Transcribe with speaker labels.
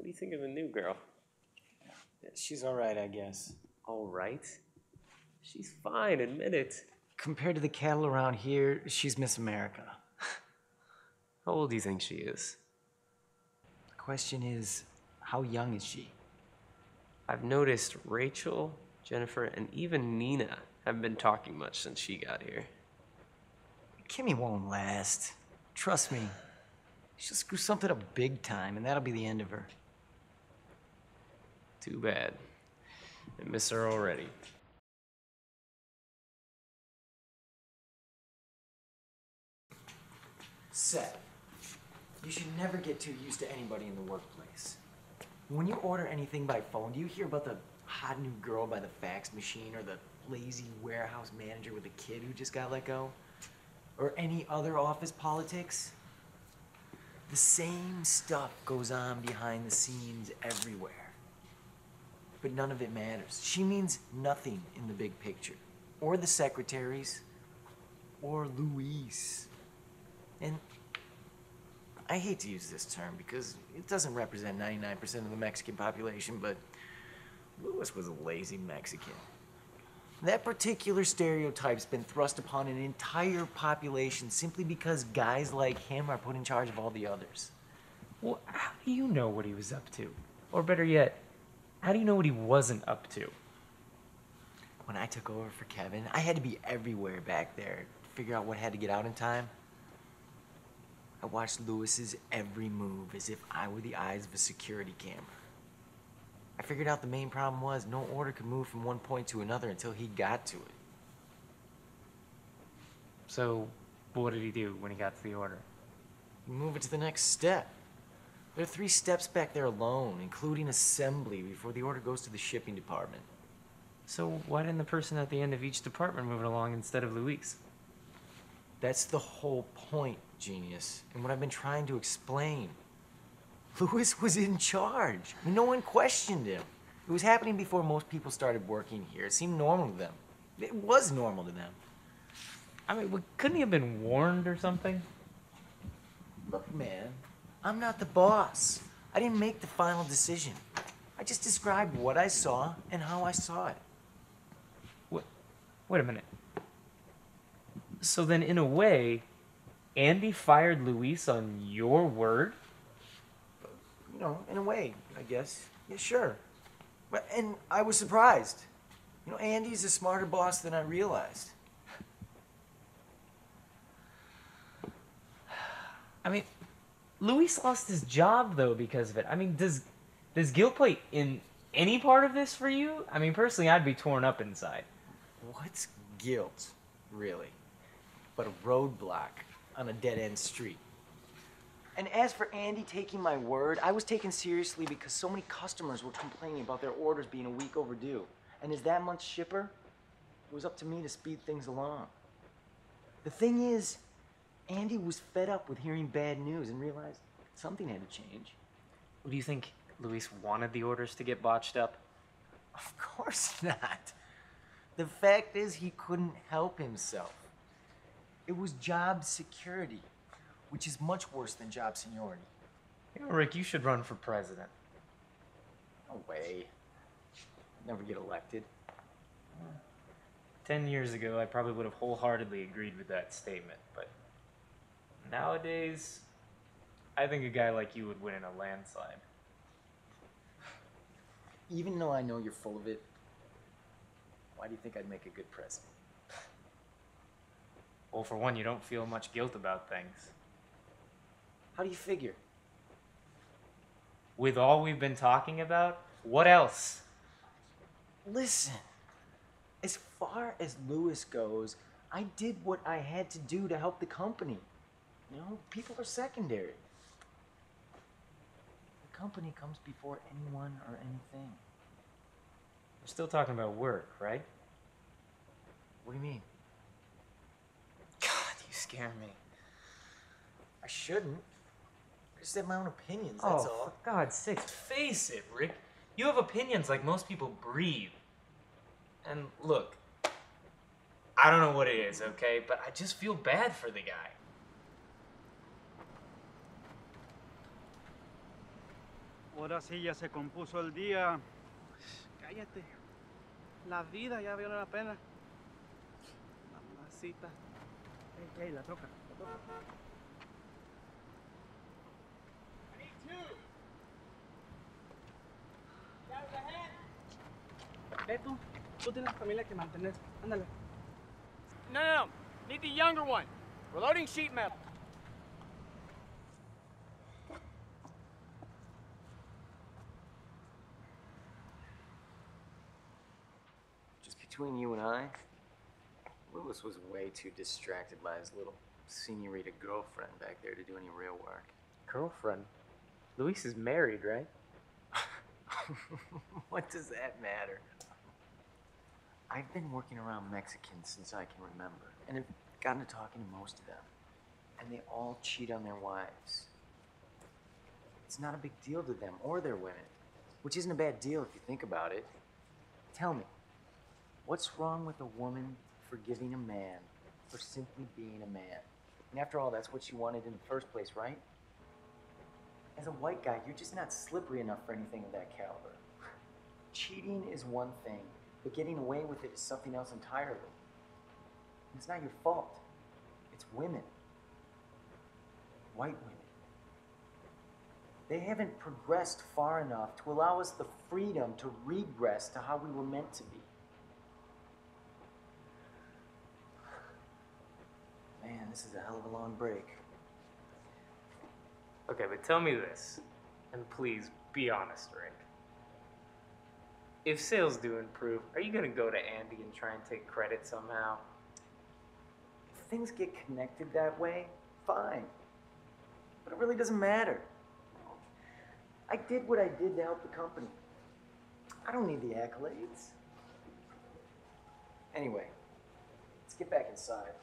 Speaker 1: What do you think of the new girl?
Speaker 2: She's alright, I guess.
Speaker 1: All right. She's fine, admit it.
Speaker 2: Compared to the cattle around here, she's Miss America.
Speaker 1: How old do you think she is?
Speaker 2: The question is, how young is she?
Speaker 1: I've noticed Rachel, Jennifer, and even Nina haven't been talking much since she got here.
Speaker 2: Kimmy won't last. Trust me. She'll screw something up big time, and that'll be the end of her.
Speaker 1: Too bad. I miss her already.
Speaker 2: Seth, you should never get too used to anybody in the workplace. When you order anything by phone, do you hear about the hot new girl by the fax machine or the lazy warehouse manager with a kid who just got let go? Or any other office politics? The same stuff goes on behind the scenes everywhere. But none of it matters. She means nothing in the big picture. Or the secretaries. Or Luis. And I hate to use this term because it doesn't represent 99% of the Mexican population, but Luis was a lazy Mexican. That particular stereotype's been thrust upon an entire population simply because guys like him are put in charge of all the others.
Speaker 3: Well, how do you know what he was up to? Or better yet, how do you know what he wasn't up to?
Speaker 2: When I took over for Kevin, I had to be everywhere back there to figure out what had to get out in time. I watched Lewis's every move as if I were the eyes of a security camera. I figured out the main problem was no order could move from one point to another until he got to it.
Speaker 3: So, what did he do when he got to the order?
Speaker 2: Move it to the next step. There are 3 steps back there alone, including assembly, before the order goes to the shipping department.
Speaker 3: So, why didn't the person at the end of each department move it along instead of Luis?
Speaker 2: That's the whole point, genius, and what I've been trying to explain. Luis was in charge. No one questioned him. It was happening before most people started working here. It seemed normal to them. It was normal to them.
Speaker 3: I mean, couldn't he have been warned or something?
Speaker 2: Look, man, I'm not the boss. I didn't make the final decision. I just described what I saw and how I saw it.
Speaker 3: Wait a minute. So then, in a way, Andy fired Luis on your word?
Speaker 2: You know, in a way, I guess. Yeah, sure. And I was surprised. You know, Andy's a smarter boss than I realized.
Speaker 3: I mean, Luis lost his job, though, because of it. I mean, does guilt play in any part of this for you? I mean, personally, I'd be torn up inside.
Speaker 2: What's guilt, really? But a roadblock on a dead-end street. And as for Andy taking my word, I was taken seriously because so many customers were complaining about their orders being a week overdue. And as that month's shipper, it was up to me to speed things along. The thing is, Andy was fed up with hearing bad news and realized something had to change.
Speaker 3: Do you think Luis wanted the orders to get botched up?
Speaker 2: Of course not. The fact is, he couldn't help himself. It was job security, which is much worse than job seniority.
Speaker 3: You know, Rick, you should run for president.
Speaker 2: No way. Never get elected.
Speaker 3: 10 years ago, I probably would have wholeheartedly agreed with that statement, but nowadays, I think a guy like you would win in a landslide.
Speaker 2: Even though I know you're full of it, why do you think I'd make a good president?
Speaker 3: Well, for one, you don't feel much guilt about things.
Speaker 2: How do you figure?
Speaker 3: With all we've been talking about, what else?
Speaker 2: Listen, as far as Luis goes, I did what I had to do to help the company. You know, people are secondary. The company comes before anyone or anything.
Speaker 3: We're still talking about work, right?
Speaker 2: What do you mean?
Speaker 3: God, you scare me.
Speaker 2: I shouldn't. I just have my own opinions, that's all.
Speaker 3: For God's sakes, face it, Rick. You have opinions like most people breathe. And look, I don't know what it is, okay? But I just feel bad for the guy.
Speaker 4: Ahora sí ya se compuso el día. Cállate. La vida ya valió la pena. Mamacita. Ey, la toca, la toca. Ve tú tienes familia que mantener. Ándale.
Speaker 5: No. Need the younger one. We're loading sheet metal.
Speaker 2: Just between you and I, Lewis was way too distracted by his little senorita girlfriend back there to do any real work.
Speaker 1: Girlfriend? Luis is married, right?
Speaker 2: What does that matter? I've been working around Mexicans since I can remember, and have gotten to talking to most of them. And they all cheat on their wives. It's not a big deal to them or their women, which isn't a bad deal if you think about it. Tell me, what's wrong with a woman forgiving a man for simply being a man? And after all, that's what she wanted in the first place, right? As a white guy, you're just not slippery enough for anything of that caliber. Cheating is one thing, but getting away with it is something else entirely. And it's not your fault. It's women. White women. They haven't progressed far enough to allow us the freedom to regress to how we were meant to be. Man, this is a hell of a long break.
Speaker 3: Okay, but tell me this, and please be honest, Rick. If sales do improve, are you gonna go to Andy and try and take credit somehow?
Speaker 2: If things get connected that way, fine. But it really doesn't matter. I did what I did to help the company. I don't need the accolades. Anyway, let's get back inside.